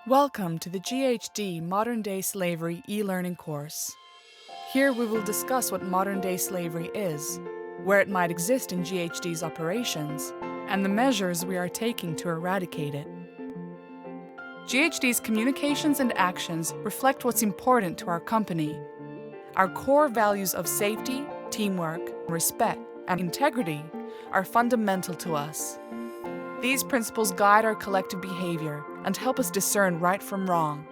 Welcome to the GHD Modern Day Slavery e-learning course. Here we will discuss what modern day slavery is, where it might exist in GHD's operations, and the measures we are taking to eradicate it. GHD's communications and actions reflect what's important to our company. Our core values of safety, teamwork, respect, and integrity are fundamental to us. These principles guide our collective behavior and help us discern right from wrong.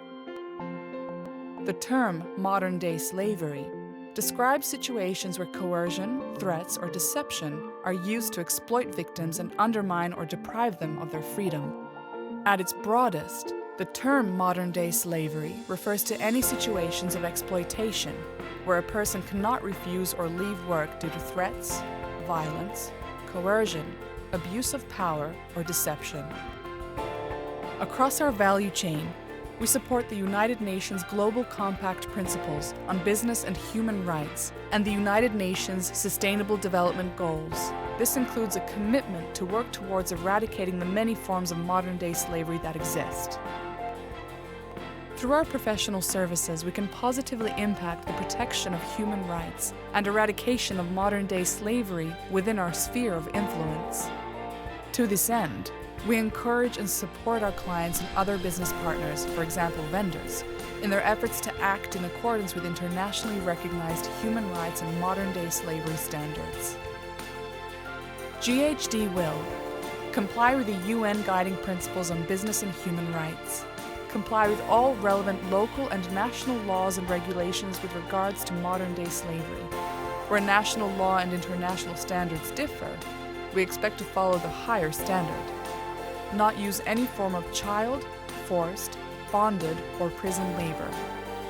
The term modern day slavery describes situations where coercion, threats, or deception are used to exploit victims and undermine or deprive them of their freedom. At its broadest, the term modern day slavery refers to any situations of exploitation where a person cannot refuse or leave work due to threats, violence, coercion, abuse of power, or deception. Across our value chain, we support the United Nations Global Compact Principles on Business and Human Rights and the United Nations Sustainable Development Goals. This includes a commitment to work towards eradicating the many forms of modern-day slavery that exist. Through our professional services, we can positively impact the protection of human rights and eradication of modern-day slavery within our sphere of influence. To this end, we encourage and support our clients and other business partners, for example vendors, in their efforts to act in accordance with internationally recognized human rights and modern-day slavery standards. GHD will comply with the UN Guiding Principles on Business and Human Rights, comply with all relevant local and national laws and regulations with regards to modern-day slavery. Where national law and international standards differ, we expect to follow the higher standard. Not use any form of child, forced, bonded, or prison labor.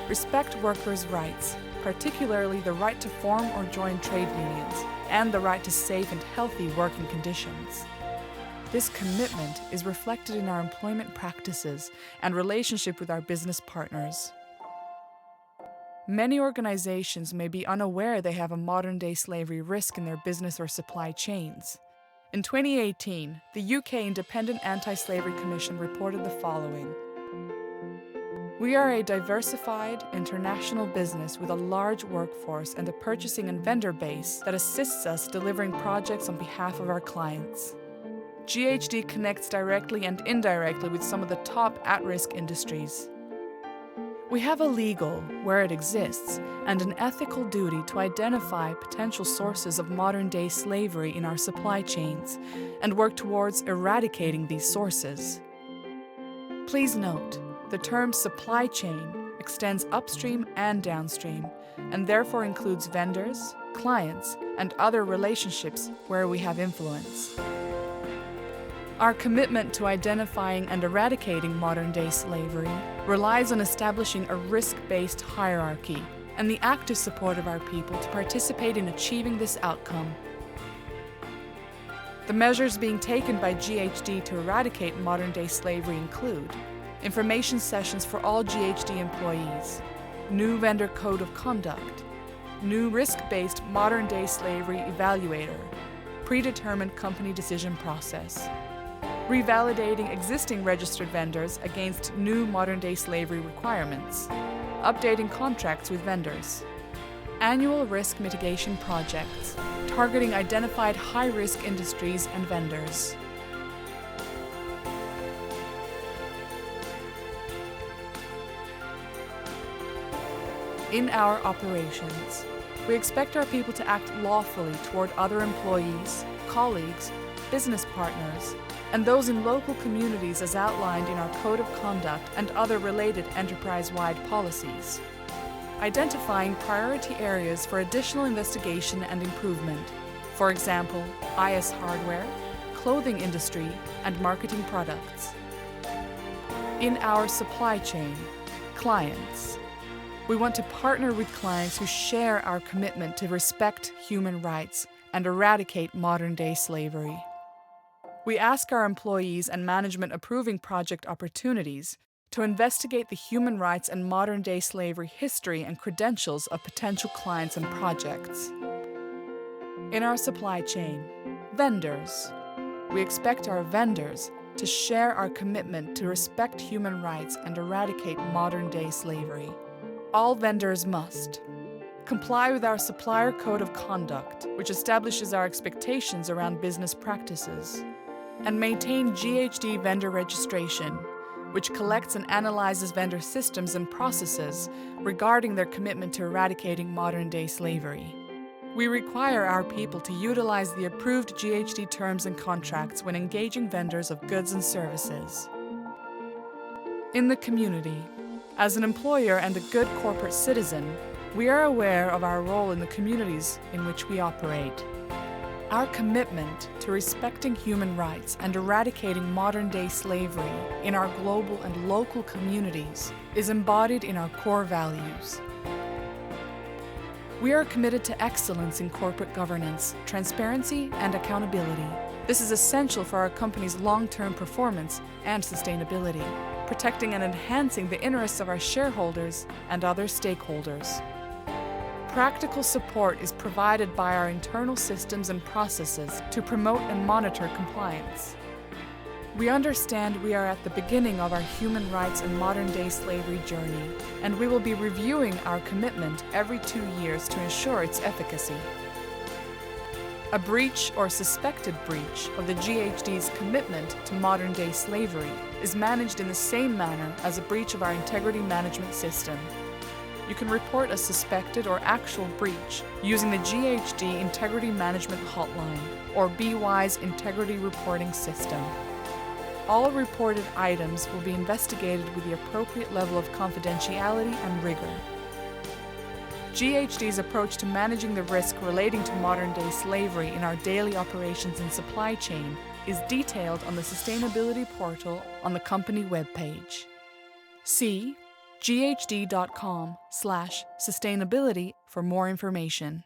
Respect workers' rights, particularly the right to form or join trade unions, and the right to safe and healthy working conditions. This commitment is reflected in our employment practices and relationship with our business partners. Many organizations may be unaware they have a modern-day slavery risk in their business or supply chains. In 2018, the UK Independent Anti-Slavery Commission reported the following. We are a diversified, international business with a large workforce and a purchasing and vendor base that assists us delivering projects on behalf of our clients. GHD connects directly and indirectly with some of the top at-risk industries. We have a legal, where it exists, and an ethical duty to identify potential sources of modern-day slavery in our supply chains and work towards eradicating these sources. Please note, the term supply chain extends upstream and downstream, and therefore includes vendors, clients, and other relationships where we have influence. Our commitment to identifying and eradicating modern-day slavery relies on establishing a risk-based hierarchy and the active support of our people to participate in achieving this outcome. The measures being taken by GHD to eradicate modern-day slavery include information sessions for all GHD employees, new vendor code of conduct, new risk-based modern-day slavery evaluator, predetermined company decision process, revalidating existing registered vendors against new modern-day slavery requirements, updating contracts with vendors, annual risk mitigation projects, targeting identified high-risk industries and vendors. In our operations, we expect our people to act lawfully toward other employees, colleagues, business partners, and those in local communities as outlined in our Code of Conduct and other related enterprise-wide policies. Identifying priority areas for additional investigation and improvement, for example, IS hardware, clothing industry, and marketing products. In our supply chain, clients. We want to partner with clients who share our commitment to respect human rights and eradicate modern-day slavery. We ask our employees and management approving project opportunities to investigate the human rights and modern-day slavery history and credentials of potential clients and projects. In our supply chain, vendors. We expect our vendors, to share our commitment to respect human rights and eradicate modern-day slavery. All vendors must comply with our Supplier Code of Conduct, which establishes our expectations around business practices, and maintain GHD vendor registration, which collects and analyzes vendor systems and processes regarding their commitment to eradicating modern-day slavery. We require our people to utilize the approved GHD terms and contracts when engaging vendors of goods and services. In the community, as an employer and a good corporate citizen, we are aware of our role in the communities in which we operate. Our commitment to respecting human rights and eradicating modern-day slavery in our global and local communities is embodied in our core values. We are committed to excellence in corporate governance, transparency, and accountability. This is essential for our company's long-term performance and sustainability, protecting and enhancing the interests of our shareholders and other stakeholders. Practical support is provided by our internal systems and processes to promote and monitor compliance. We understand we are at the beginning of our human rights and modern-day slavery journey, and we will be reviewing our commitment every 2 years to ensure its efficacy. A breach or suspected breach of the GHD's commitment to modern-day slavery is managed in the same manner as a breach of our integrity management system. You can report a suspected or actual breach using the GHD Integrity Management Hotline or BWise Integrity Reporting System. All reported items will be investigated with the appropriate level of confidentiality and rigor. GHD's approach to managing the risk relating to modern-day slavery in our daily operations and supply chain is detailed on the Sustainability portal on the company webpage. See ghd.com/sustainability for more information.